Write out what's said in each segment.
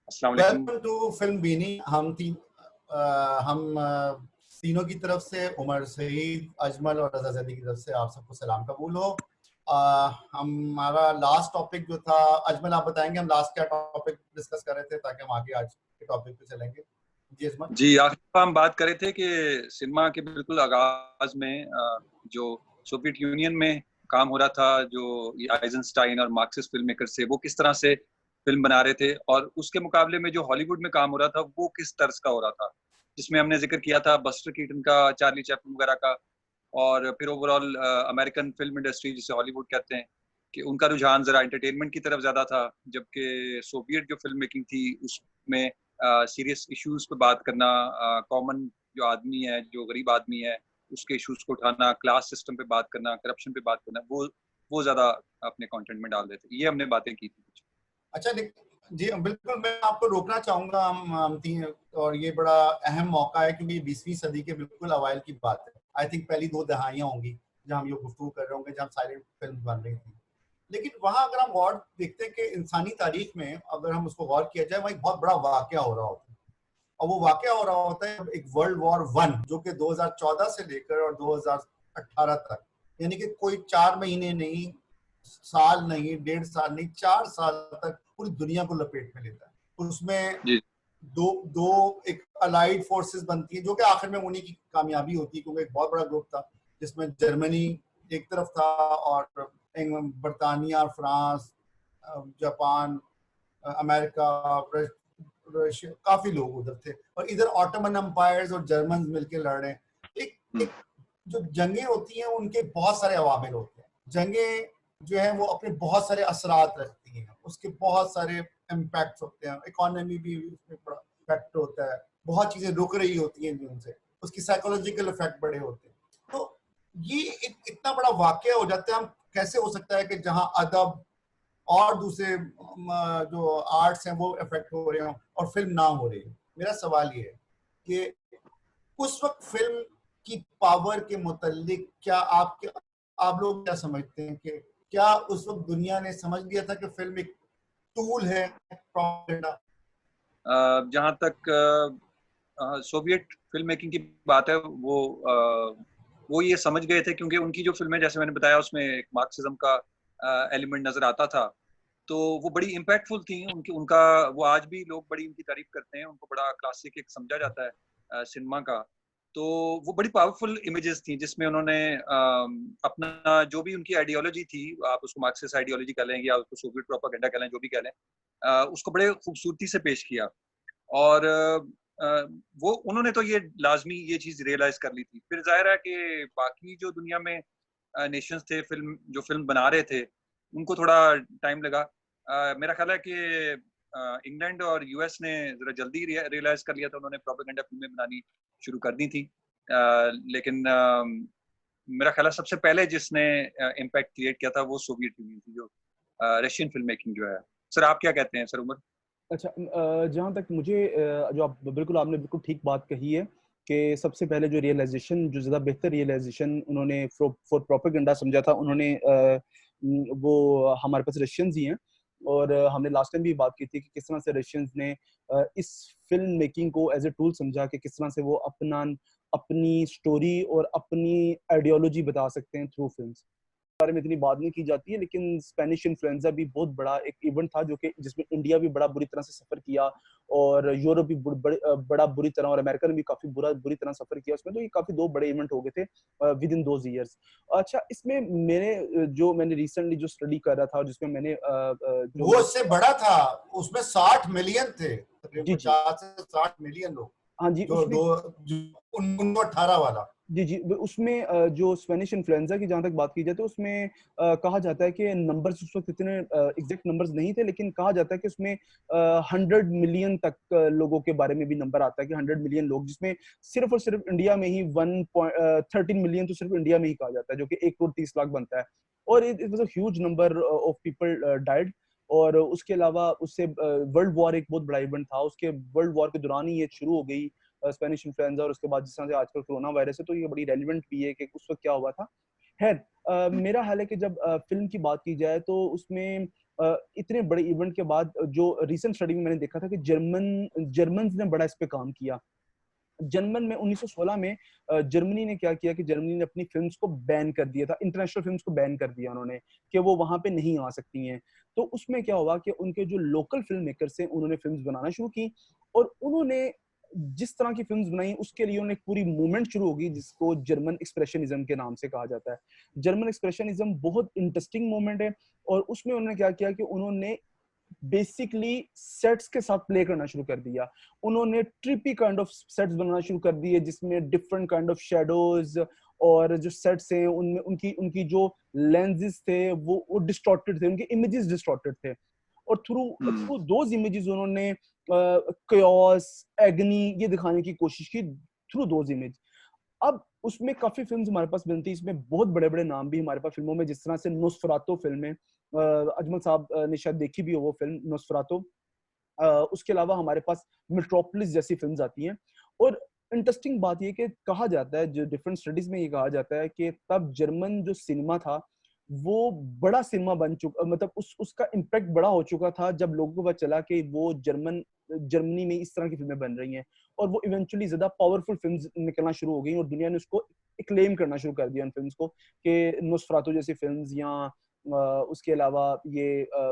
अस्सलाम वालेकुम। Welcome to film बीनी। हम तीनों की तरफ से, उमर, सईद, अजमल और रजा जैदी की तरफ से आप सबको सलाम कबूल हो। हमारा लास्ट टॉपिक जो था, अजमल आप बताएंगे हम लास्ट क्या टॉपिक डिस्कस कर रहे थे, ताकि हम आगे आज के टॉपिक पे चलेंगे। जी अजमल। जी, आखिर हम बात कर रहे थे कि सिनेमा के बिल्कुल आगाज में जो सोवियत यूनियन में काम हो रहा था, जो आइजनस्टाइन और मार्क्सिस्ट फिल्म मेकर से वो किस तरह से फिल्म बना रहे थे, और उसके मुकाबले में जो हॉलीवुड में काम हो रहा था वो किस तर्ज का हो रहा था, जिसमें हमने जिक्र किया था बस्टर कीटन का, चार्ली चैपलिन वगैरह का, और फिर ओवरऑल अमेरिकन फिल्म इंडस्ट्री जिसे हॉलीवुड कहते हैं कि उनका रुझान जरा एंटरटेनमेंट की तरफ ज्यादा था, जबकि सोवियत जो फिल्म मेकिंग थी उसमें सीरियस इश्यूज पे बात करना, कॉमन जो आदमी है, जो गरीब आदमी है, उसके इश्यूज को उठाना, क्लास सिस्टम पे बात करना, करप्शन पे बात करना, वो ज्यादा अपने कंटेंट में डाल देते। ये हमने बातें की थी कुछ। अच्छा जी बिल्कुल, मैं आपको रोकना चाहूंगा। हम तीन, और ये बड़ा अहम मौका है क्योंकि 20वीं सदी के बिल्कुल अवाइल की बात है। आई थिंक पहली 2 दहाइयां होंगी जहां हम ये गुफ्तगू कर रहे होंगे, जहां साइलेंट फिल्म बन रही थी। लेकिन वहां अगर हम गौर देखते हैं कि इंसानी तारीख में अगर हम उसको गौर किया जाए, वहाँ एक बहुत बड़ा वाकया हो रहा होता है। और वो वाकया हो रहा होता है एक वर्ल्ड वॉर 1, जो कि 2014 से लेकर और 2018 तक, यानी कि कोई 4 महीने नहीं, साल नहीं, 1.5 साल नहीं, 4 साल तक पूरी दुनिया को लपेट में लेता है। उसमें जी दो दो एक अलाइड फोर्सेस बनती है, जो कि आखिर में उन्हीं की कामयाबी होती है, क्योंकि एक बहुत बड़ा ग्रुप था जिसमें जर्मनी एक तरफ था और बरतानिया, फ्रांस, जापान, अमेरिका, रशिया, काफी लोग उधर थे। और इधर ऑटोमन एम्पायर्स और जर्मन मिलकर लड़ रहे हैं। एक जो जंगें होती हैं उनके बहुत सारे अवामिल होते हैं। जंगें जो है वो अपने बहुत सारे असरात रखती हैं, उसके बहुत सारे इम्पैक्ट होते हैं। इकोनॉमी भी उसमें बड़ा इफेक्ट होता है, बहुत चीजें रुक रही होती हैं जिनसे, उसकी साइकोलॉजिकल इफेक्ट बड़े होते हैं। तो ये इतना बड़ा वाकया हो जाता है। हम कैसे हो सकता है कि जहां अदब और दूसरे जो आर्ट्स हैं वो इफेक्ट हो रहे हों और फिल्म ना हो रही हो? मेरा सवाल ये है कि उस वक्त फिल्म की पावर के मुतालिक क्या आप लोग क्या समझते हैं कि क्या उस वक्त दुनिया ने समझ लिया था कि फिल्म एक टूल है प्रोपेगेंडा? जहाँ तक सोवियत फिल्म मेकिंग की बात है, वो ये समझ गए थे, क्योंकि उनकी जो फिल्में, जैसे मैंने बताया, उसमें एक मार्क्सिज्म का एलिमेंट नजर आता था, तो वो बड़ी इम्पैक्टफुल थी। उनकी उनका वो आज भी लोग बड़ी उनकी तारीफ करते हैं, उनको बड़ा क्लासिक एक समझा जाता है सिनेमा का। तो वो बड़ी पावरफुल इमेजेस थी, जिसमें उन्होंने अपना जो भी उनकी आइडियोलॉजी थी, आप उसको मार्क्सिस्ट आइडियोलॉजी कह लें या उसको सोवियत प्रोपेगेंडा कह लें, जो भी कह लें, उसको बड़े खूबसूरती से पेश किया। और वो उन्होंने तो ये लाजमी ये चीज रियलाइज कर ली थी। फिर जाहिर है कि बाकी जो दुनिया में नेशंस थे, जो फिल्म बना रहे थे, उनको थोड़ा टाइम लगा। मेरा ख्याल है कि इंग्लैंड और यूएस ने जरा जल्दी रियलाइज कर लिया था, उन्होंने प्रोपेगेंडा फिल्में बनानी शुरू कर दी थी। लेकिन मेरा ख्याल है सबसे पहले जिसने इम्पैक्ट क्रिएट किया था वो सोवियत यूनियन थी, जो रशियन फिल्म मेकिंग जो है। सर आप क्या कहते हैं, सर उमर? अच्छा, जहाँ तक मुझे जो आप बिल्कुल आपने बिल्कुल ठीक बात कही है कि सबसे पहले जो रियलाइजेशन, जो ज़्यादा बेहतर रियलाइजेशन उन्होंने फॉर प्रोपेगेंडा समझा था, उन्होंने वो हमारे पास रशियंस ही हैं। और हमने लास्ट टाइम भी बात की थी कि किस तरह से रशियंस ने इस फिल्म मेकिंग को एज ए टूल समझा कि किस तरह से वो अपनी स्टोरी और अपनी आइडियोलॉजी बता सकते हैं थ्रू फिल्म्स। बारे में इतनी बात नहीं की जाती है, लेकिन स्पेनिश इन्फ्लुएंजा भी बहुत बड़ा एक इवेंट था, जो कि जिसमें इंडिया भी बड़ा बुरी तरह से सफर किया, और यूरोप भी बड़ा बुरी तरह, और अमेरिका ने भी काफी बुरी तरह सफर किया उसमें। तो ये काफी 2 बड़े इवेंट हो गए थे विद इन दोज ईयर्स। अच्छा, इसमें मैंने रिसेंटली जो स्टडी कर रहा था, और जिसमें मैंने जो वो इससे बड़ा था। उसमें 60 मिलियन थे, तकरीबन जी जी 50 से 60 मिलियन लोग। हाँ जी, जो उसमें 1918 वाला। जी उसमें जो स्पेनिश इन्फ्लुएंजा की जहाँ तक बात की जाए, तो उसमें कहा जाता है कि नंबर्स उस वक्त इतने एग्जैक्ट नंबर्स नहीं थे, लेकिन कहा जाता है कि उसमें 100 मिलियन तक लोगों के बारे में भी नंबर आता है कि 100 मिलियन लोग, जिसमें सिर्फ और सिर्फ इंडिया में ही 13 मिलियन तो सिर्फ इंडिया में ही कहा जाता है, जो कि 1 करोड़ 30 लाख बनता है। और it was a huge number of people died. और उसके अलावा उससे वर्ल्ड वॉर एक बहुत बड़ा इवेंट था। उसके वर्ल्ड वॉर के दौरान ही ये शुरू हो गई स्पेनिश इन्फ्लुएंजा और उसके बाद जिस तरह से आजकल कोरोना वायरस है, तो ये बड़ी रेलिवेंट भी है कि उस वक्त क्या हुआ था। खैर, मेरा हाल है कि जब फिल्म की बात की जाए तो उसमें इतने बड़े इवेंट के बाद जो रिसेंट स्टडी में मैंने देखा था कि जर्मन्स ने बड़ा इस पे काम किया। जर्मन में 1916 में जर्मनी ने क्या किया कि जर्मनी ने अपनी फिल्म्स को बैन कर दिया था, इंटरनेशनल फिल्म्स को बैन कर दिया उन्होंने कि वो वहां पे नहीं आ सकती हैं। तो उसमें क्या हुआ कि उनके जो लोकल फिल्म मेकर्स हैं उन्होंने फिल्म्स बनाना शुरू की, और उन्होंने जिस तरह की फिल्म्स बनाई उसके लिए उन्होंने एक पूरी मूवमेंट शुरू होगी जिसको जर्मन एक्सप्रेशनिज्म के नाम से कहा जाता है। जर्मन एक्सप्रेशनिज्म बहुत इंटरेस्टिंग मूवमेंट है, और उसमें उन्होंने क्या किया कि उन्होंने बेसिकली सेट्स के साथ प्ले करना शुरू कर दिया। उन्होंने ट्रिपी काइंड ऑफ सेट्स बनाना शुरू कर दिए जिसमें डिफरेंट काइंड ऑफ शेडोज, और जो सेट्स हैं उनमें उनकी उनकी जो लेंसेज थे वो डिस्टॉर्टेड थे, उनके इमेजेस डिस्टॉर्टेड थे, और थ्रू थ्रू दोज इमेजेस उन्होंने chaos, एगनी ये दिखाने की कोशिश की थ्रू दोज इमेज। अब उसमें काफी फिल्म्स हमारे पास बनती है, इसमें बहुत बड़े बड़े नाम भी हमारे पास फिल्मों में, जिस तरह से नोस्फेरातो फिल्म है, अजमल साहब ने शायद देखी भी हो वो फिल्म नोस्फेरातो। उसके अलावा हमारे पास मेट्रोपोलिस जैसी फिल्म्स आती हैं। और इंटरेस्टिंग बात ये कि कहा जाता है, जो डिफरेंट स्टडीज में ये कहा जाता है कि तब जर्मन जो सिनेमा था वो बड़ा सिनेमा बन चुका, मतलब उसका इम्पैक्ट बड़ा हो चुका था जब लोगों को पता चला कि वो जर्मनी में इस तरह की फिल्में बन रही हैं, और वो इवेंचुअली ज्यादा पावरफुल फिल्म्स निकलना शुरू हो गई, और दुनिया ने उसको क्लेम करना शुरू कर दिया उन फिल्म्स को, कि नोस्फेरातो जैसी फिल्म्स या उसके अलावा ये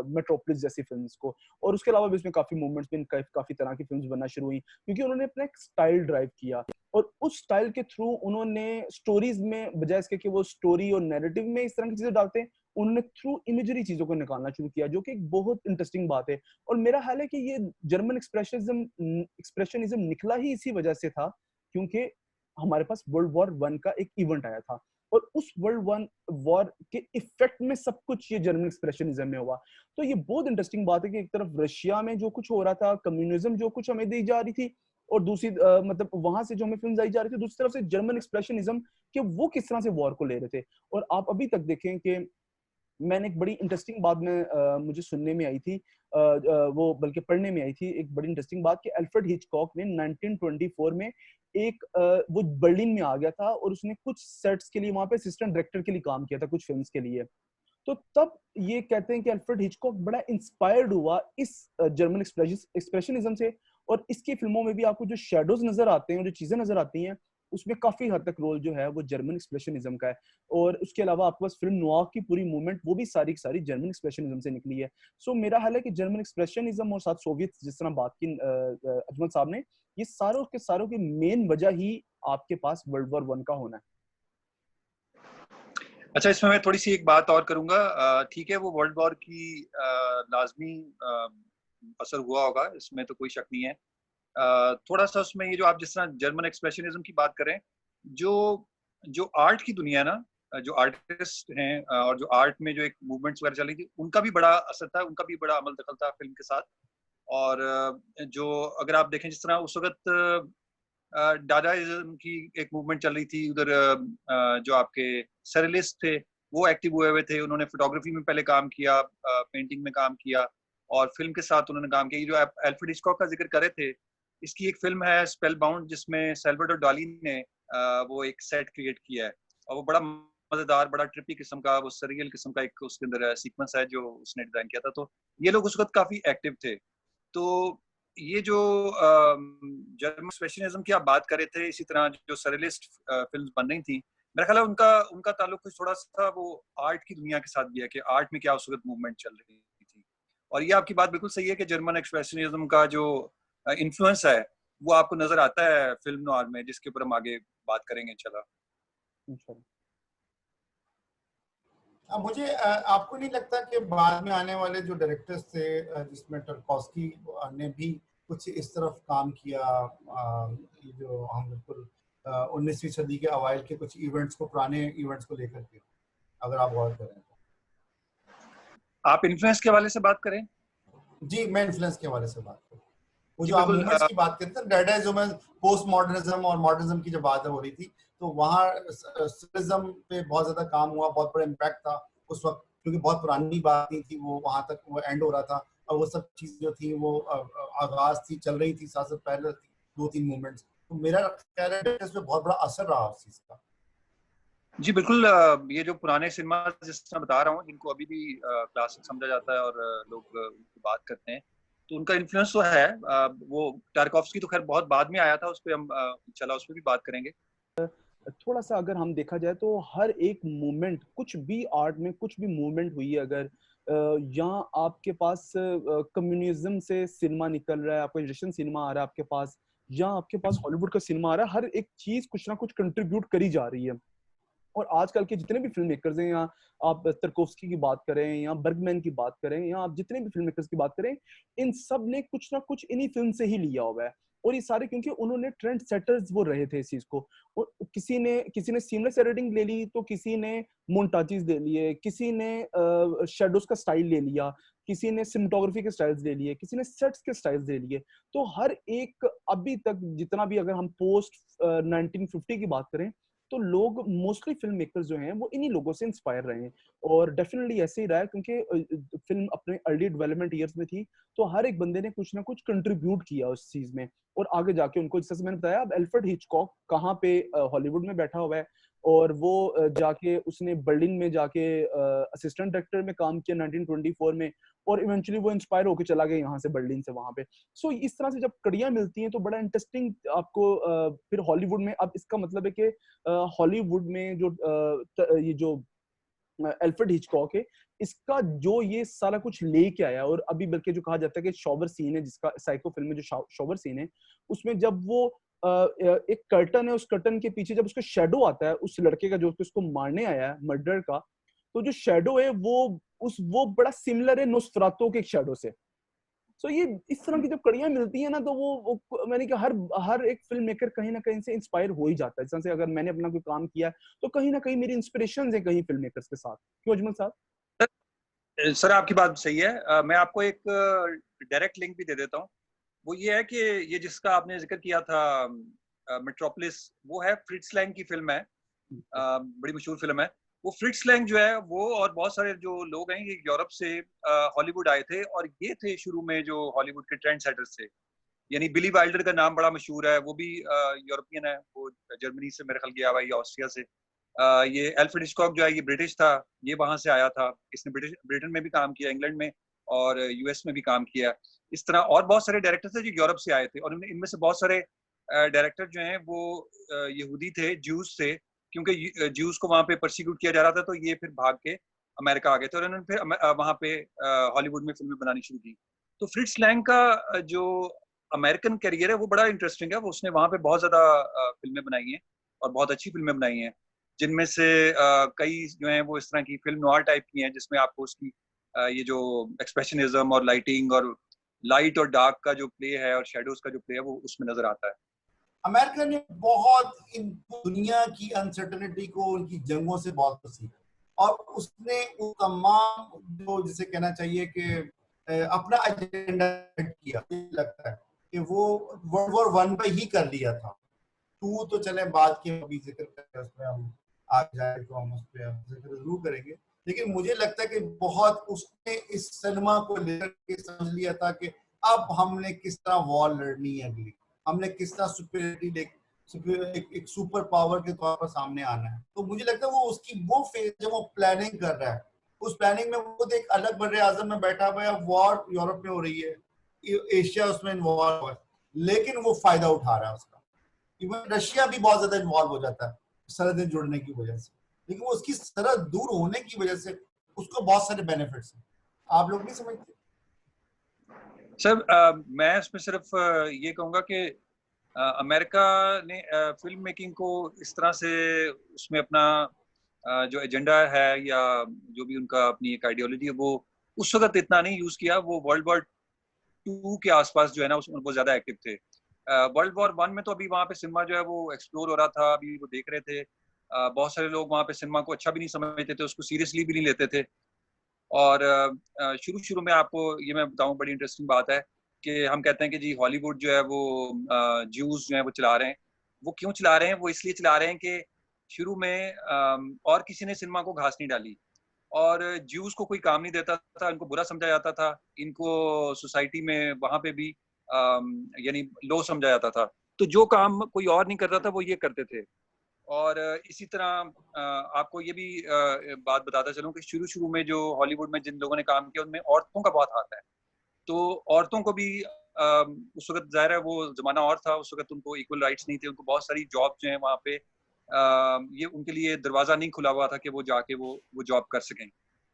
मेट्रोपोलिस जैसी फिल्म्स को। और उसके अलावा भी इसमें काफी मूवमेंट्स में काफी तरह की फिल्म्स बनना शुरू हुई, क्योंकि उन्होंने अपना एक स्टाइल ड्राइव किया, और उस स्टाइल के थ्रू उन्होंने स्टोरीज में बजाय इसके कि वो स्टोरी और नैरेटिव में इस तरह की चीजें डालते हैं, उन्होंने थ्रू इमेजरी चीजों को निकालना शुरू किया, जो कि एक बहुत इंटरेस्टिंग बात है। और मेरा ख्याल है कि ये जर्मन एक्सप्रेशनिज्म निकला ही इसी वजह से था, क्योंकि हमारे पास वर्ल्ड वॉर 1 का एक इवेंट आया था, और उस वर्ल्ड वॉर के इफेक्ट में सब कुछ ये जर्मन एक्सप्रेशनिज्म में हुआ। तो ये बहुत इंटरेस्टिंग बात है कि एक तरफ रशिया में जो कुछ हो रहा था, कम्युनिज्म जो कुछ हमें दी जा रही थी, और दूसरी मतलब वहां से जो हमें फिल्म आई जा रही थी, दूसरी तरफ से जर्मन एक्सप्रेशनिज्म कि वो किस तरह से वॉर को ले रहे थे। और आप अभी तक देखें कि मैंने एक बड़ी इंटरेस्टिंग बात में मुझे सुनने में आई थी, वो बल्कि पढ़ने में आई थी, एक बड़ी इंटरेस्टिंग बात कि अल्फ्रेड हिचकॉक ने 1924 में एक वो बर्लिन में आ गया था, और उसने कुछ सेट्स के लिए वहां पे असिस्टेंट डायरेक्टर के लिए काम किया था कुछ फिल्म्स के लिए। तो तब ये कहते हैं कि अल्फ्रेड हिचकॉक बड़ा इंस्पायर्ड हुआ इस जर्मन एक्सप्रेशनिज्म से, और इसकी फिल्मों में भी आपको जो शेडोज नजर आते हैं, जो चीजें नजर आती हैं, उसमें काफी हद तक रोल जो है वो जर्मन एक्सप्रेशनिज्म का है। और उसके अलावा आपके पास फिल्म नोआर की पूरी मूवमेंट वो भी सारी की सारी जर्मन एक्सप्रेशनिज्म से निकली है। सो मेरा हाल है कि जर्मन एक्सप्रेशनिज्म और साथ सोवियत जिस तरह बात की अजमल साहब ने, ये सारों के सारों की मेन वजह ही आपके पास वर्ल्ड वॉर 1 का होना है। अच्छा, इसमें मैं थोड़ी सी एक बात और करूंगा। ठीक है, वो वर्ल्ड वॉर की लाजमी असर हुआ होगा, इसमें तो कोई शक नहीं है। थोड़ा सा उसमें ये जो आप जिस तरह जर्मन एक्सप्रेशनिज्म की बात करें, जो जो आर्ट की दुनिया है ना, जो आर्टिस्ट हैं और जो आर्ट में जो एक मूवमेंट्स वगैरह चल रही थी, उनका भी बड़ा असर था, उनका भी बड़ा अमल दखल था फिल्म के साथ। और जो अगर आप देखें जिस तरह उस वक्त डाडाइज्म की एक मूवमेंट चल रही थी उधर, जो आपके सररियलिस्ट थे वो एक्टिव हुए हुए थे, उन्होंने फोटोग्राफी में पहले काम किया, पेंटिंग में काम किया, और फिल्म के साथ उन्होंने काम किया। ये जो आप अल्फ्रेड हिचकॉक का जिक्र कर रहे थे, इसकी एक फिल्म है स्पेल बाउंड, जिसमें सैल्वाडोर डाली ने वो एक सेट क्रिएट किया है, और वो बड़ा मजेदार, बड़ा ट्रिपी किस्म का, वो सरियल किस्म का एक उसके अंदर सीक्वेंस है जो उसने डिजाइन किया था। तो ये लोग उस वक्त काफी एक्टिव थे। तो ये जो जर्मन एक्सप्रेशनिज्म की आप बात कर रहे थे, इसी तरह जो सररियलिस्ट फिल्म्स बन रही थी, मेरा ख्याल है उनका उनका ताल्लुक कुछ थोड़ा सा वो आर्ट की दुनिया के साथ भी है, कि आर्ट में क्या उस वक्त मूवमेंट चल रही थी। और ये आपकी बात बिल्कुल सही है कि जर्मन एक्सप्रेशनिज्म का जो इन्फ्लुएंस है वो आपको नजर आता है फिल्म नोआर में, जिसके ऊपर हम आगे बात करेंगे इंशाल्लाह। मुझे आपको नहीं लगता कि बाद में आने वाले जो डायरेक्टर्स थे, जिसमें टर्कोव्स्की ने भी कुछ इस तरफ काम किया, जो हम बिल्कुल 19वीं सदी के अवाइल के कुछ इवेंट्स को, पुराने इवेंट्स को लेकर के, अगर आप गौर करें तो। आप इन्फ्लुएंस के हवाले से बात करें? जी, मैं इन्फ्लुएंस के हवाले से बात करूँ। वो जो आप मूवमेंट्स की बात करते हैं, डाडाइज्म, पोस्ट मॉडर्निज्म और मॉडर्निज्म की जब बात हो रही थी, तो वहाँ सररियलिज्म पे बहुत ज्यादा काम हुआ, बहुत बड़ा इम्पैक्ट था उस वक्त, क्योंकि बहुत पुरानी बात नहीं थी वो, वहां तक वो एंड हो रहा था, और वो सब चीजें जो थी वो आगाज थी, चल रही थी, साथ साथ पहले 2-3 मूवमेंट्स, तो मेरा ख्याल है इसमें बहुत बड़ा असर रहा उस चीज का। जी बिल्कुल। ये जो पुराने सिनेमा जिसमें बता रहा हूँ, जिनको अभी भी क्लासिक समझा जाता है और लोग उनकी बात करते हैं, तो उनका इन्फ्लुएंस तो है। वो टारकोफ्स्की तो खैर बहुत बाद में आया था, उस पर हम इंशाल्लाह उस पर भी बात करेंगे। थोड़ा सा अगर हम देखा जाए तो हर एक मूवमेंट, कुछ भी आर्ट में कुछ भी मूवमेंट हुई है, अगर यहाँ आपके पास कम्युनिज्म से सिनेमा निकल रहा है, आपको रशियन सिनेमा आ रहा है आपके पास, या आपके पास हॉलीवुड का सिनेमा आ रहा है, हर एक चीज कुछ ना कुछ कंट्रीब्यूट करी जा रही है। और आजकल के जितने भी फिल्म मेकर्स हैं, या आप तरकोफ्स्की की बात करें या बर्गमैन की बात करें, या आप जितने भी फिल्म मेकर्स की बात करें, इन सब ने कुछ ना कुछ इन्हीं फिल्म से ही लिया हुआ है। और ये सारे क्योंकि उन्होंने ट्रेंड सेटर्स वो रहे थे इस चीज को। और किसी ने सीमलेस एडिटिंग ले ली, तो किसी ने मोन्टाजेस ले लिए, किसी ने शेडोज का स्टाइल ले लिया, किसी ने सिनेमेटोग्राफी के स्टाइल्स ले लिए, किसी ने सेट्स के स्टाइल्स ले लिए। तो हर एक अभी तक जितना भी, अगर हम पोस्ट 1950 की बात करें, तो लोग मोस्टली फिल्म मेकर्स जो हैं वो इन्हीं लोगों से इंस्पायर रहे हैं। और डेफिनेटली ऐसे ही रहा है, क्योंकि फिल्म अपने अर्ली डेवलपमेंट ईयर्स में थी, तो हर एक बंदे ने कुछ ना कुछ कंट्रीब्यूट किया उस चीज में। और आगे जाके उनको, जैसे मैंने बताया, अब एल्फ्रेड हिचकॉक कहाँ पे हॉलीवुड में बैठा हुआ है, और वो जाके उसने बर्लिन में जाके असिस्टेंट डायरेक्टर में काम किया 1924 में, और इवेंचुअली वो इंस्पायर होकर चला गया यहाँ से, बर्लिन से वहां पे। सो इस तरह से जब कड़ियां मिलती हैं तो बड़ा इंटरेस्टिंग आपको फिर हॉलीवुड में, अब इसका मतलब है कि हॉलीवुड में जो ये जो एल्फ्रेड हिचकॉक है, इसका जो ये सारा कुछ लेके आया। और अभी बल्कि जो कहा जाता है कि शॉवर सीन है, जिसका साइको फिल्म में जो शॉवर सीन है, उसमें जब वो एक कर्टन है, उस कर्टन के पीछे जब उसका शेडो आता है उस लड़के का जो उसको मारने आया है, मर्डर का, तो जो शेडो है वो बड़ा सिमिलर है नोस्फेरातु के शेडो से। सो ये इस तरह की जब कड़ियां मिलती है ना, तो वो मैंने कहा, हर हर एक फिल्म मेकर कहीं ना कहीं से इंस्पायर हो ही जाता है। जैसे अगर मैंने अपना कोई काम किया है, तो कहीं ना कहीं मेरी इंस्पिरेशन है कहीं फिल्म मेकर्स के साथ। क्यों अजमल साहब? सर आपकी बात सही है। मैं आपको एक डायरेक्ट लिंक भी दे देता हूँ। वो ये है कि ये जिसका आपने जिक्र किया था, मेट्रोपोलिस, वो है फ्रिट्ज लैंग की फिल्म है। बड़ी मशहूर फिल्म है वो। फ्रिट्ज लैंग जो है वो और बहुत सारे जो लोग हैं, ये यूरोप से हॉलीवुड आए थे, और ये थे शुरू में जो हॉलीवुड के ट्रेंड सेटर्स थे। यानी बिली वाइल्डर का नाम बड़ा मशहूर है, वो भी यूरोपियन है, वो जर्मनी से मेरे ख्याल गया हुआ, या ऑस्ट्रिया से। ये एल्फ्रेड हिचकॉक जो है, ये ब्रिटिश था, ये वहां से आया था। इसने ब्रिटेन में भी काम किया, इंग्लैंड में और यूएस में भी काम किया। इस तरह और बहुत सारे डायरेक्टर थे जो यूरोप से आए थे, और इनमें से बहुत सारे डायरेक्टर जो हैं वो यहूदी थे, ज्यूज थे, क्योंकि ज्यूज को वहां पे परसिक्यूट किया जा रहा था, तो ये फिर भाग के अमेरिका आ गए थे, और इन्होंने फिर वहां पे हॉलीवुड में फिल्में बनानी शुरू की। तो फ्रिट्ज लैंग का जो अमेरिकन करियर है वो बड़ा इंटरेस्टिंग है। वो उसने वहां पे बहुत ज्यादा फिल्में बनाई हैं, और बहुत अच्छी फिल्में बनाई हैं, जिनमें से कई जो हैं वो इस तरह की फिल्म नॉर टाइप की हैं, जिसमें आपको उसकी ये जो एक्सप्रेशनिज्म और लाइटिंग और लाइट और डार्क का जो प्ले है और शेडोज का जो प्ले है वो उसमें नजर आता है। अमेरिका ने बहुत इन दुनिया की अनसर्टेनिटी को, उनकी जंगों से बहुत कुछ सीखा, और उसने उस तमाम जो जिसे कहना चाहिए कि अपना एजेंडा किया। लगता है कि वो वर्ल्ड वॉर 1 पे ही कर लिया था। 2 तो चले बाद की अभी जिक्र करें, उसमें हम आगे जाए तो हम उस पर जिक्र जरूर करेंगे। लेकिन मुझे लगता है कि बहुत उसने इस सिनेमा को लेकर के समझ लिया था कि अब हमने किस तरह वॉर लड़नी है अगली, हमने किस तरह एक सुपर पावर के तौर पर सामने आना है। तो मुझे लगता है वो उसकी वो फेज जब वो प्लानिंग कर रहा है, उस प्लानिंग में वो एक अलग बर्रे आजम में बैठा हुआ है, वॉर यूरोप में हो रही है, एशिया उसमें इन्वॉल्व हुआ है, लेकिन वो फायदा उठा रहा है उसका। इवन रशिया भी बहुत ज्यादा इन्वॉल्व हो जाता है सरहदें जुड़ने की वजह से, लेकिन वो उसकी सरहद दूर होने की वजह से उसको बहुत सारे बेनिफिट्स हैं। आप लोग नहीं समझते? सर मैं इसमें सिर्फ ये कहूंगा कि अमेरिका ने फिल्म मेकिंग को इस तरह से उसमें अपना जो एजेंडा है, या जो भी उनका अपनी एक आइडियोलॉजी है, वो उस वक्त इतना नहीं यूज किया। वो वर्ल्ड वॉर 2 के आसपास जो है ना, उसमें वो ज्यादा एक्टिव थे। वर्ल्ड वॉर 1 में तो अभी वहां पे सिनेमा जो है वो एक्सप्लोर हो रहा था, अभी वो देख रहे थे। बहुत सारे लोग वहां पे सिनेमा को अच्छा भी नहीं समझते थे, उसको सीरियसली भी नहीं लेते थे। और शुरू शुरू में आपको ये मैं बताऊं, बड़ी इंटरेस्टिंग बात है कि हम कहते हैं कि जी हॉलीवुड जो है वो ज्यूज जो है वो चला रहे हैं। वो क्यों चला रहे हैं? वो इसलिए चला रहे हैं कि शुरू में और किसी ने सिनेमा को घास नहीं डाली, और ज्यूज को कोई काम नहीं देता था, इनको बुरा समझा जाता था, इनको सोसाइटी में वहां पे भी यानी लो समझा जाता था। तो जो काम कोई और नहीं कर रहा था वो ये करते थे। और इसी तरह आपको ये भी बात बताता चलूं कि शुरू शुरू में जो हॉलीवुड में जिन लोगों ने काम किया उनमें औरतों का बहुत हाथ है। तो औरतों को भी उस वक्त ज़ाहिर है वो ज़माना और था, उस वक्त उनको इक्वल राइट्स नहीं थे, उनको बहुत सारी जॉब जो है वहाँ पे ये उनके लिए दरवाज़ा नहीं खुला हुआ था कि वो जाके वो जॉब कर सकें।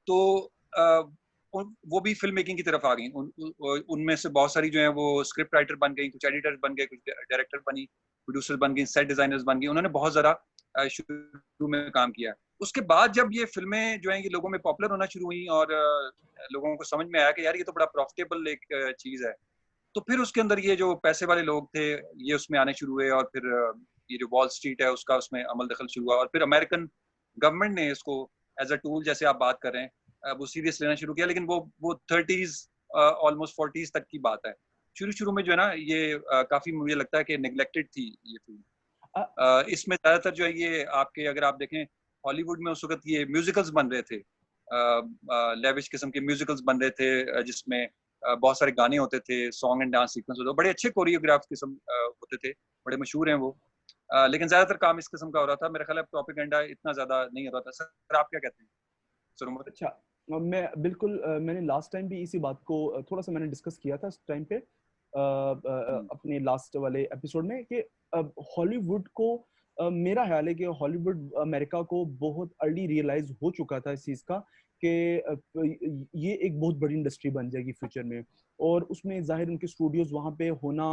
तो वो भी फिल्म मेकिंग की तरफ आ गई। उनमें से बहुत सारी जो है वो स्क्रिप्ट राइटर बन गई, कुछ एडिटर्स बन गए, कुछ डायरेक्टर बनी, प्रोड्यूसर बन गई, सेट डिजाइनर्स बन गई। उन्होंने बहुत ज़्यादा शुरू में काम किया। उसके बाद जब ये फिल्में जो है ये लोगों में पॉपुलर होना शुरू हुई और लोगों को समझ में आया कि यार ये तो बड़ा प्रॉफिटेबल एक चीज़ है, तो फिर उसके अंदर ये जो पैसे वाले लोग थे ये उसमें आने शुरू हुए और फिर ये जो वॉल स्ट्रीट है उसका उसमें अमल दखल शुरू हुआ और फिर अमेरिकन गवर्नमेंट ने इसको एज अ टूल, जैसे आप बात कर रहे हैं, वो सीरियस लेना शुरू किया। लेकिन वो 30s ऑलमोस्ट 40s तक की बात है। शुरू शुरू में जो है ना ये काफी मुझे लगता है कि नेग्लेक्टेड थी ये फिल्म। इसमें ज्यादातर जो है ये आपके अगर आप देखें हॉलीवुड में उस वक्त ये म्यूजिकल्स बन रहे थे, लेविश किस्म के म्यूजिकल्स बन रहे थे जिसमें बहुत सारे गाने होते थे, सॉन्ग एंड डांस सीक्वेंस होते थे, बड़े अच्छे कोरियोग्राफ किस्म होते थे, बड़े मशहूर हैं वो। लेकिन ज्यादातर काम इस किस्म का हो रहा था। मेरा ख्याल है प्रोपेगेंडा इतना ज्यादा नहीं हो रहा था। सर आप क्या कहते हैं सर उमर? अच्छा, मैं बिल्कुल मैंने लास्ट टाइम भी इसी बात को थोड़ा सा मैंने डिस्कस किया था इस टाइम पे अपने लास्ट वाले एपिसोड में कि हॉलीवुड को मेरा ख्याल है कि हॉलीवुड अमेरिका को बहुत अर्ली रियलाइज हो चुका था इस चीज का कि ये एक बहुत बड़ी इंडस्ट्री बन जाएगी फ्यूचर में। और उसमें जाहिर उनके स्टूडियोज वहाँ पे होना,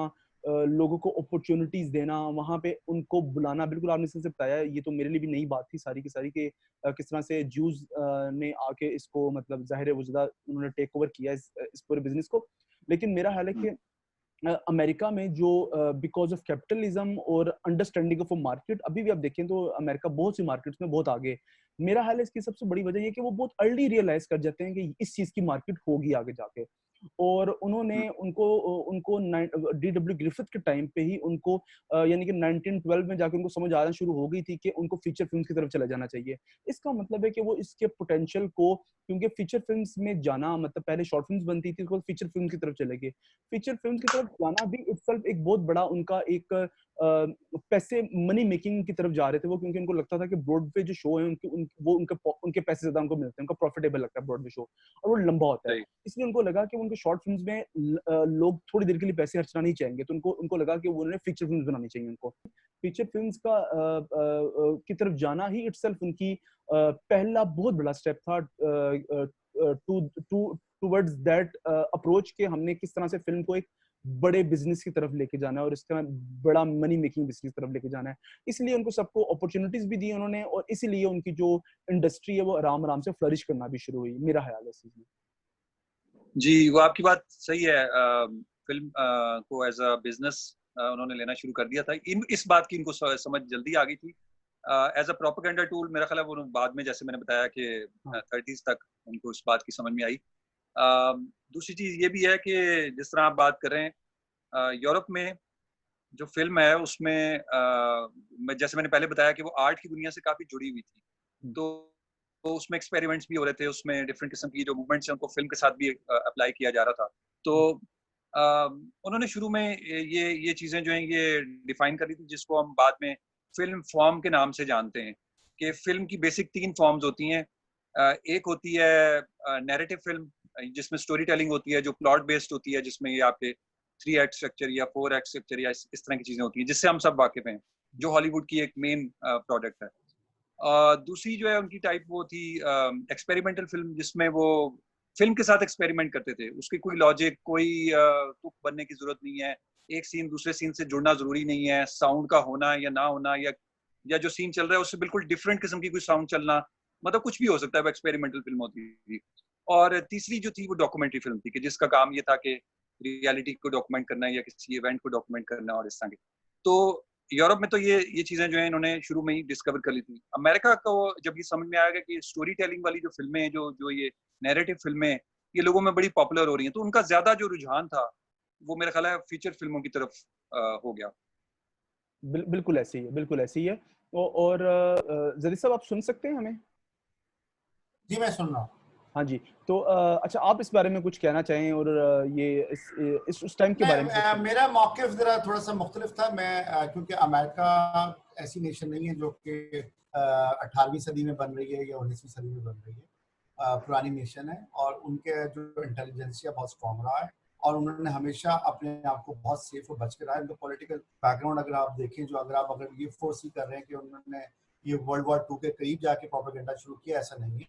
लोगों को अपॉर्चुनिटीज देना, वहाँ पे उनको बुलाना, बिल्कुल आपने सही से बताया, ये तो मेरे लिए भी नई बात थी सारी की सारी कि किस तरह से ज्यूज ने आके इसको मतलब जाहिर है वो ज्यादा उन्होंने टेक ओवर किया इस पूरे बिजनेस को। लेकिन मेरा ख्याल है कि अमेरिका में जो बिकॉज ऑफ कैपिटलिज्म और अंडरस्टैंडिंग ऑफ अ मार्केट, अभी भी आप देखें तो अमेरिका बहुत सी मार्केट्स में बहुत आगे। मेरा ख्याल है इसकी सबसे बड़ी वजह ये कि वो बहुत अर्ली रियलाइज कर जाते हैं कि इस चीज की मार्केट होगी आगे जाके। और उन्होंने उनको उनको डीडब्ल्यू ग्रिफिथ के टाइम पे ही उनको यानी कि 1912 में जाकर उनको समझ आना शुरू हो गई थी कि उनको फीचर फिल्म्स की तरफ चला जाना चाहिए। इसका मतलब है कि वो इसके पोटेंशियल को, क्योंकि फीचर फिल्म्स में जाना मतलब पहले शॉर्ट फिल्म्स बनती थी, उसके बाद फीचर फिल्म की तरफ चले गए। फीचर फिल्म की तरफ जाना भी इटसेल्फ एक बहुत बड़ा उनका एक पैसे मनी मेकिंग की तरफ जा रहे थे वो, क्योंकि उनको लगता था कि ब्रॉडवे जो शो है उनके पैसे ज्यादा उनको मिलते हैं, उनका प्रॉफिटेबल लगता है ब्रॉडवे शो और वो लंबा होता है। इसलिए उनको लगा कि उनको शॉर्ट फिल्म्स में लोग थोड़ी देर के लिए पैसे खर्चना नहीं चाहेंगे, तो उनको लगा कि उन्होंने फीचर फिल्म्स बनानी चाहिए। उनको फीचर फिल्म्स का की तरफ जाना ही इटसेल्फ उनकी पहला बहुत बड़ा स्टेप था टूवर्ड्स दैट अप्रोच के हमने किस तरह से फिल्म को एक बड़े बिजनेस की तरफ लेके जाना है और इसका बड़ा मनी मेकिंग बिजनेस की तरफ लेके जाना है। इसलिए उनको सबको अपॉर्चुनिटीज भी दी उन्होंने और इसीलिए उनकी जो इंडस्ट्री है वो आराम आराम से फ्लरिश करना भी शुरू हुई, मेरा ख्याल है इस चीज में। जी, वो आपकी बात सही है। फिल्म को एज अ बिजनेस उन्होंने लेना शुरू कर दिया था। इस बात की इनको समझ जल्दी आ गई थी। एज अ प्रोपेगेंडा टूल मेरा ख्याल है वो बाद में, जैसे मैंने बताया कि 30s तक उनको इस बात की समझ में आई। दूसरी चीज ये भी है कि जिस तरह आप बात कर रहे हैं यूरोप में जो फिल्म है उसमें जैसे मैंने पहले बताया कि वो आर्ट की दुनिया से काफी जुड़ी हुई थी। तो उसमें एक्सपेरिमेंट्स भी हो रहे थे, उसमें डिफरेंट किस्म की जो मूवमेंट्स हैं उनको फिल्म के साथ भी अप्लाई किया जा रहा था। तो उन्होंने शुरू में ये चीजें जो हैं ये डिफाइन करी थी जिसको हम बाद में फिल्म फॉर्म के नाम से जानते हैं कि फिल्म की बेसिक 3 फॉर्म्स होती हैं। एक होती है नैरेटिव फिल्म जिसमें स्टोरी टेलिंग होती है, जो प्लॉट बेस्ड होती है, जिसमें ये आपके 3 एक्ट स्ट्रक्चर या 4 एक्ट स्ट्रक्चर या इस तरह की चीजें होती हैं जिससे हम सब वाकिफ हैं, जो हॉलीवुड की एक मेन प्रोडक्ट है। दूसरी जो है उनकी टाइप वो थी एक्सपेरिमेंटल फिल्म, जिसमें वो फिल्म के साथ एक्सपेरिमेंट करते थे। उसकी कोई लॉजिक, कोई तुक बनने की जरूरत नहीं है, एक सीन दूसरे सीन से जुड़ना जरूरी नहीं है, साउंड का होना या ना होना या जो सीन चल रहा है उससे बिल्कुल डिफरेंट किस्म की कोई साउंड चलना, मतलब कुछ भी हो सकता है, वो एक्सपेरिमेंटल फिल्म होती थी। और तीसरी जो थी वो डॉक्यूमेंट्री फिल्म थी कि जिसका काम ये था कि रियलिटी को डॉक्यूमेंट करना या किसी इवेंट को डॉक्यूमेंट करना और इस तरह के। तो यूरोप में तो ये चीजें जो है इन्होंने शुरू में ही डिस्कवर कर ली थी। अमेरिका को जब ये समझ में आया कि स्टोरी टेलिंग वाली जो फिल्में हैं, जो ये नैरेटिव फिल्में ये लोगों में बड़ी पॉपुलर हो रही हैं, तो उनका ज्यादा जो रुझान था वो मेरा ख्याल है फीचर फिल्मों की तरफ हो गया। बिल्कुल ऐसे ही है, बिल्कुल ऐसे ही है। और जरीद साहब आप सुन सकते हैं हमें? जी मैं सुन रहा हूँ। हाँ जी, तो अच्छा आप इस बारे में कुछ कहना चाहें और ये इस उस टाइम के बारे में मैं मेरा मौक़िफ़ ज़रा थोड़ा सा मुख्तलिफ था। मैं क्योंकि अमेरिका ऐसी नेशन नहीं है जो कि 18वीं सदी में बन रही है या 19वीं सदी में बन रही है। पुरानी नेशन है और उनके जो इंटेलिजेंसिया बहुत स्ट्रॉन्ग रहा है और उन्होंने हमेशा अपने आप को बहुत सेफ और बच के रहा है। उनका पॉलिटिकल बैकग्राउंड अगर आप देखें, जो अगर ये फोर्स ही कर रहे हैं कि उन्होंने ये वर्ल्ड वॉर 2 के करीब जाके प्रोपेगेंडा शुरू किया, ऐसा नहीं है।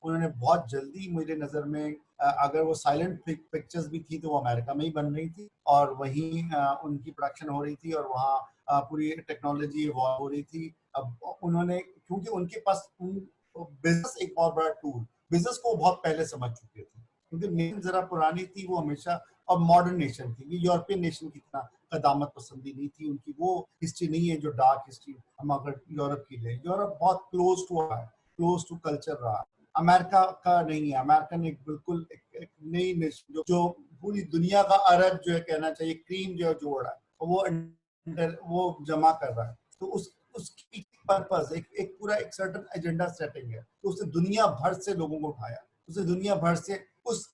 उन्होंने बहुत जल्दी, मेरे नज़र में, अगर वो साइलेंट पिक्चर्स भी थी तो वो अमेरिका में ही बन रही थी और वहीं उनकी प्रोडक्शन हो रही थी और वहाँ पूरी टेक्नोलॉजी इवॉल्व हो रही थी। अब उन्होंने, क्योंकि उनके पास बिजनेस एक बहुत बड़ा टूल, बिजनेस को बहुत पहले समझ चुके थे, क्योंकि नेशन जरा पुरानी थी वो हमेशा, और मॉडर्न नेशन थी। ये यूरोपियन नेशन की इतना कदामत पसंदी नहीं थी उनकी, वो हिस्ट्री नहीं है जो डार्क हिस्ट्री हम अगर यूरोप की ले। यूरोप बहुत क्लोज टू रहा है, क्लोज टू कल्चर रहा है। अमेरिका का नहीं है। अमेरिका ने एक बिल्कुल एक नई नेशन जो पूरी दुनिया का अरब जो है, कहना चाहिए क्रीम जो है जोड़ रहा है, वो जमा कर रहा है। तो उसकी पर्पस एक पूरा एक सर्टेन एजेंडा सेटिंग है। तो उसने दुनिया भर से लोगों को उठाया, उसने दुनिया भर से उस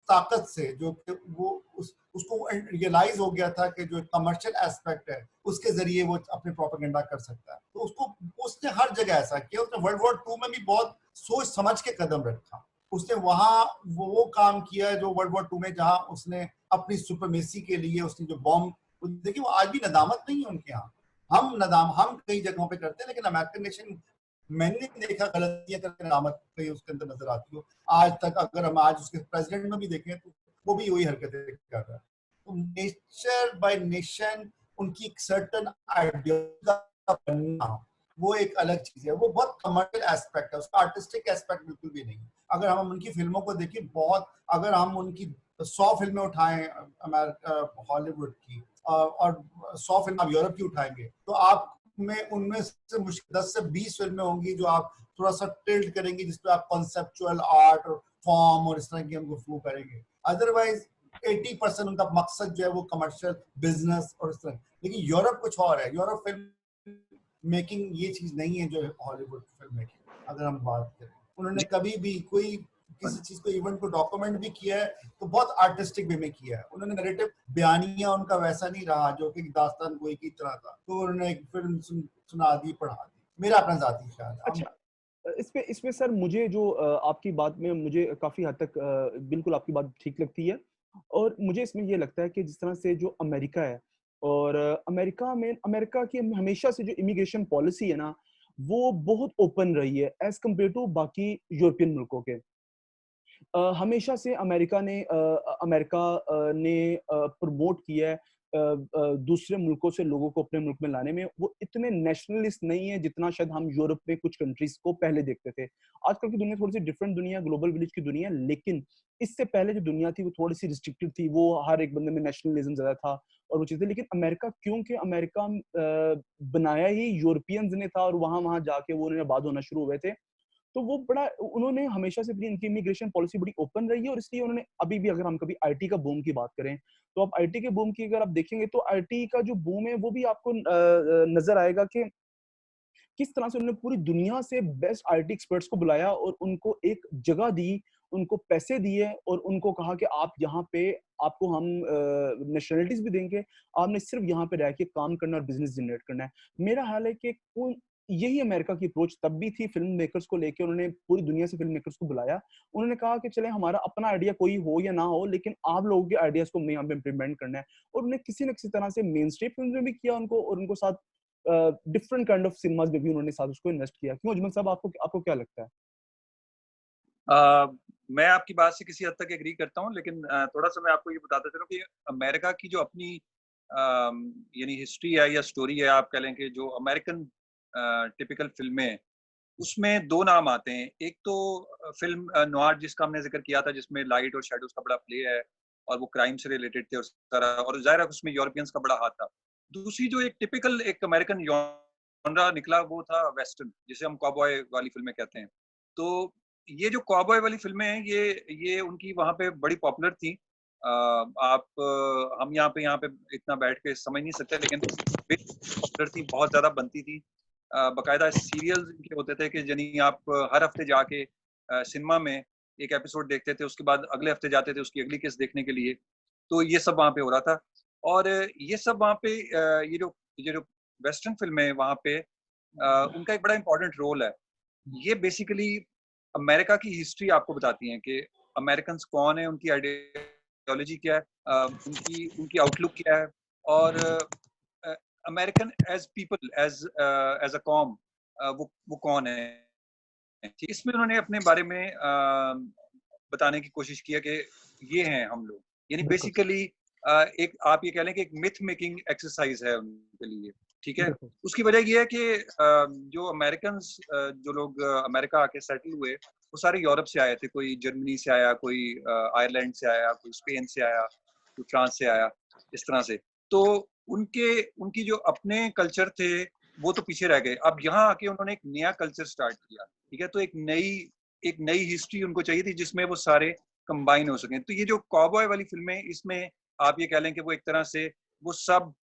ताकत से जो कि वो उसको रियलाइज हो गया था कि जो कमर्शियल एस्पेक्ट है उसके जरिए वो अपने प्रोपेगेंडा कर सकता है। तो उसने हर जगह ऐसा किया। उसने वर्ल्ड वॉर 2 में भी बहुत सोच समझ के कदम रखा। उसने वहां वो काम किया जो वर्ल्ड वॉर 2 में, जहां उसने अपनी सुपरमेसी के लिए उसने जो बॉम्ब, देखिए वो आज भी नदामत नहीं है उनके यहाँ। हम कई जगहों पे करते हैं, लेकिन अमेरिकन नेशन मैंने देखा गलतियां करके नदामत कहीं उसके अंदर नजर आती हो आज तक। अगर हम आज उसके प्रेसिडेंट में भी देखें तो वो भी वही हरकतें कर रहा है। तो नेचर बाय नेशन उनकी एक सर्टेन आइडिया बनना, वो एक अलग चीज है। वो बहुत कमर्शियल एस्पेक्ट है, उसका आर्टिस्टिक एस्पेक्ट बिल्कुल भी नहीं। अगर हम उनकी फिल्मों को देखें, बहुत, अगर हम उनकी 100 फिल्में उठाएं अमेरिका हॉलीवुड की और 100 फिल्म आप यूरोप की उठाएंगे, तो आप में उनमें से मुश्किल 10 से 20 फिल्में होंगी जो आप थोड़ा सा टिल्ट करेंगे, जिसपे आप कॉन्सेप्चुअल आर्ट और फॉर्म और इस तरह की हम गुफ्तगू करेंगे। अदरवाइज 80% उनका मकसद जो है वो कमर्शियल बिजनेस और इस तरह। लेकिन यूरोप कुछ और है। यूरोप फिल्म मेकिंग ये चीज नहीं है जो हॉलीवुड फिल्म मेकिंग। अगर हम बात करें, उन्होंने कभी भी कोई किसी चीज को, इवेंट को डॉक्यूमेंट भी किया है तो बहुत आर्टिस्टिक वे में किया है। उन्होंने नैरेटिव बयानिया उनका वैसा नहीं रहा जो कि दास्तान गोई की तरह था, तो उन्होंने एक फिल्म सुना दी, पढ़ा दी। मेरा अपना जाती ख्याल है। अच्छा, इसमें सर मुझे जो आपकी बात में मुझे काफी हद तक बिल्कुल आपकी बात ठीक लगती है। और मुझे इसमें ये लगता है कि जिस तरह से जो अमेरिका है और अमेरिका की हमेशा से जो इमिग्रेशन पॉलिसी है ना, वो बहुत ओपन रही है एज कम्पेयर टू बाकी यूरोपियन मुल्कों के। हमेशा से अमेरिका ने प्रमोट किया है दूसरे मुल्कों से लोगों को अपने मुल्क में लाने में। वो इतने नेशनलिस्ट नहीं है जितना शायद हम यूरोप में कुछ कंट्रीज को पहले देखते थे। आजकल की दुनिया थोड़ी सी डिफरेंट दुनिया, ग्लोबल विलेज की दुनिया, लेकिन इससे पहले जो दुनिया थी वो थोड़ी सी रिस्ट्रिक्टेड थी। वो हर एक बंदे में नेशनलिज्म ज्यादा था और वो चीजें। लेकिन अमेरिका, क्योंकि अमेरिका बनाया ही यूरोपियंस ने था और वहां जाके वो उन्होंने आबाद होना शुरू हुए थे, तो वो बड़ा, उन्होंने हमेशा से अपनी इनकी इमिग्रेशन पॉलिसी बड़ी ओपन रही है। और इसलिए उन्होंने अभी भी, अगर हम कभी आईटी का बूम की बात करें तो आप आईटी के बूम की अगर आप देखेंगे तो आईटी का जो बूम है वो भी आपको नजर आएगा कि किस तरह से उन्होंने पूरी दुनिया से बेस्ट आईटी एक्सपर्ट्स को बुलाया और उनको एक जगह दी, उनको पैसे दिए और उनको कहा कि आप यहाँ पे, आपको हम नेशनलिटीज भी देंगे, आपने सिर्फ यहाँ पे रह के काम करना और बिजनेस जनरेट करना है। मेरा हाल है कि यही अमेरिका की अप्रोच तब भी थी फिल्म मेकर्स को लेके। उन्होंने पूरी दुनिया से फिल्म मेकर्स को बुलाया, उन्होंने कहा कि चले हमारा अपना आइडिया कोई हो या ना हो, लेकिन आप लोगों के आइडियाज को हमें यहाँ पे इम्प्लीमेंट करना है। और उन्हें किसी न किसी तरह से मेन स्ट्रीम फिल्म में भी किया उनको, और उनको साथ डिफरेंट काइंड ऑफ सिनेमास में भी उन्होंने साथ उसको इन्वेस्ट किया। क्यों अजमल साहब, आपको क्या लगता है? मैं आपकी बात से किसी हद तक एग्री करता हूँ, लेकिन थोड़ा सा मैं आपको ये बताता चलूं कि अमेरिका की जो अपनी यानी हिस्ट्री है या स्टोरी है, आप कह लें कि जो अमेरिकन टिपिकल फिल्में हैं, उसमें दो नाम आते हैं। एक तो फिल्म नोआर जिसका हमने जिक्र किया था, जिसमें लाइट और शैडोज का बड़ा प्ले है और वो क्राइम से रिलेटेड थे उस तरह, और जाहिर है उसमें यूरोपियंस का बड़ा हाथ था। दूसरी जो एक टिपिकल एक अमेरिकन जॉनरा निकला वो था वेस्टर्न, जिसे हम कॉबॉय वाली फिल्में कहते हैं। तो ये जो कॉबॉय वाली फिल्में हैं, ये उनकी वहाँ पे बड़ी पॉपुलर थी। हम यहाँ पे इतना बैठ के समझ नहीं सकते, लेकिन पॉपुलर थी, बहुत ज्यादा बनती थी। बाकायदा सीरियल्स इनके होते थे कि यानी आप हर हफ्ते जाके सिनेमा में एक एपिसोड देखते थे, उसके बाद अगले हफ्ते जाते थे उसकी अगली किस्त देखने के लिए। तो ये सब वहाँ पे हो रहा था। और ये सब वहाँ पे ये जो वेस्टर्न फ़िल्में वहाँ पे उनका एक बड़ा इम्पोर्टेंट रोल है। ये बेसिकली अमेरिका की हिस्ट्री आपको बताती हैं कि अमेरिकन्स कौन है, उनकी आइडियोलॉजी क्या है, उनकी उनकी आउटलुक क्या है, और American as people, as a कॉम, वो कौन है। इसमें उन्होंने अपने बारे में बताने की कोशिश की है कि ये हैं हम लोग। यानी बिल्कुल बेसिकली एक आप ये कह लें कि एक मिथ मेकिंग एक्सरसाइज है उनके लिए, ठीक है। बिल्कुल। उसकी वजह ये है कि जो अमेरिकन्स, जो लोग अमेरिका आके सेटल हुए, वो सारे यूरोप से आए थे। कोई जर्मनी से आया, कोई आयरलैंड से आया, कोई स्पेन से आया, कोई फ्रांस से आया, इस तरह से। तो उनकी जो अपने कल्चर थे वो तो पीछे रह गए। अब यहाँ आके उन्होंने एक नया कल्चर स्टार्ट किया, ठीक है। तो एक नई हिस्ट्री उनको चाहिए थी जिसमें वो सारे कंबाइन हो सकें। तो ये जो कॉबॉय वाली फिल्में, इसमें आप ये कह लें कि वो एक तरह से वो सब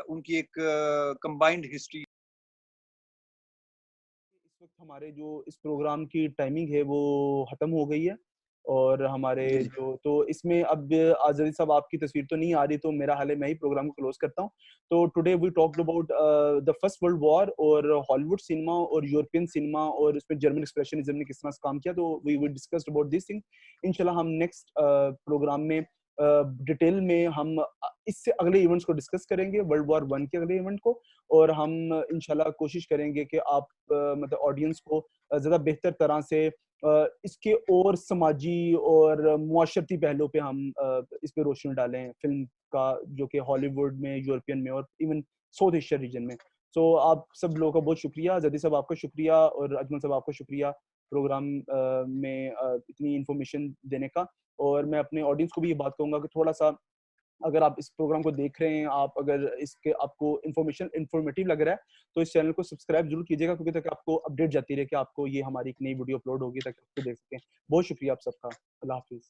उनकी एक कंबाइंड हिस्ट्री। इस वक्त हमारे जो इस प्रोग्राम की टाइमिंग है वो खत्म हो गई है, और हमारे जी जी। जो तो इसमें अब आज़ादी साहब आपकी तस्वीर तो नहीं आ रही, तो मेरा हाल है मैं ही प्रोग्राम को क्लोज करता हूँ। तो today we talked about the first world war और हॉलीवुड सिनेमा और यूरोपियन सिनेमा, और इसमें जर्मन एक्सप्रेशनिज्म ने किस तरह से काम किया। तो we discussed about this thing. इंशाल्लाह हम नेक्स्ट प्रोग्राम में डिटेल में हम इससे अगले इवेंट्स को डिस्कस करेंगे, वर्ल्ड वॉर वन के अगले इवेंट को। और हम इंशाल्लाह कोशिश करेंगे कि आप मतलब ऑडियंस को ज़्यादा बेहतर तरह से इसके और समाजी और मुआशरती पहलुओं पे हम इस पे रोशनी डालें, फिल्म का, जो कि हॉलीवुड में, यूरोपियन में और इवन साउथ एशिया रीजन में। सो आप सब लोगों का बहुत शुक्रिया, जदी साहब आपका शुक्रिया, और अजमल साहब आपका शुक्रिया प्रोग्राम में इतनी इन्फॉर्मेशन देने का। और मैं अपने ऑडियंस को भी ये बात कहूँगा कि थोड़ा सा, अगर आप इस प्रोग्राम को देख रहे हैं, आप अगर इसके आपको इन्फॉर्मेशन इन्फॉर्मेटिव लग रहा है, तो इस चैनल को सब्सक्राइब जरूर कीजिएगा, क्योंकि ताकि आपको अपडेट जाती रहे कि आपको ये हमारी एक नई वीडियो अपलोड होगी, ताकि आपको देख सकें। बहुत शुक्रिया आप सबका। अल्लाह हाफिज़।